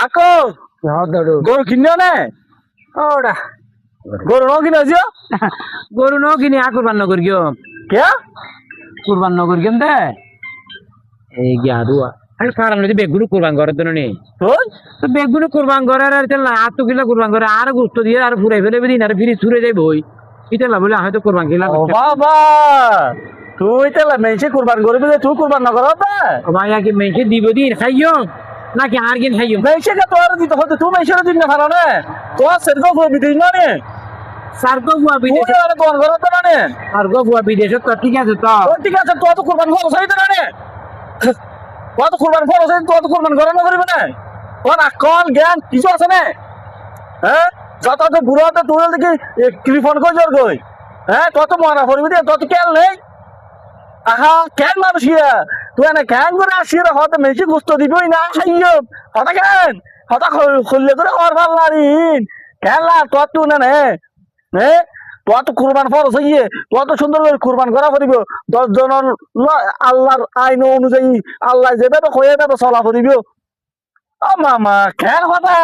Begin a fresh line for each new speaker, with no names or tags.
আকো
হদড়ু
গরু কিনে নে
ওড়া
গরু ন কিনে আছিও
গরু ন কিনি আ কুরবান নগর গিও
কে
কুরবান নগর গিম দে এই গিয়া দুয়া আরে কারণ যদি বেগুন কুরবান করে তো নি
তুই
তো বেগুন কুরবান করে আর তেল না আত কিলো কুরবান করে আর গুস্ত দিয়ে আর ফুরাই ফেলে দিন আর ফিরি ছুড়ে যাই বই এটা না বলে হয়তো কুরবান কিলা
ও বাবা তুই তাহলে মেনছে কুরবান করবি যে তুই কুরবান না করব
ভাই আগে মেখে দিব দিন খাইও নাকি আর কিন খাইও
মেনছে কে তোর দিতে হতে তুই মেনছে দিন না পারো না তো সেরকম করবি দিন না নে
সার্গো বুয়া
তুই
বিদেশ
আর কোন করব না নে
সার্গো বুয়া বিদেশ তো ঠিক আছে তো
ও ঠিক আছে তুই তো কুরবান করছ হইতো না নে কত কুরবান করছ তুই তো কুরবান করে না করবি না কোন আকল জ্ঞান কিছু আছে না হ্যাঁ যত তো বুড়ো তো তুই দেখি ক্লিফোন কই জোর কই হ্যাঁ তত মরা করবি দে তত কেল নেই আহা কেন মানুষ ইয়া তুই না কেন করে আসিয়ে হতে মেশি গুস্ত দিবই না খাইও হতা কেন হতা খুললে করে আর ভাল নারিন খেলা তোর তুই না নে হ্যাঁ তোর তো কুরবান ফরজ হইয়ে তোর তো সুন্দর করে কুরবান করা করিব 10 জনের আল্লাহর আইন অনুযায়ী আল্লাহ যেভাবে কয়ে দেবে চলা করিব ও মামা কেন হতা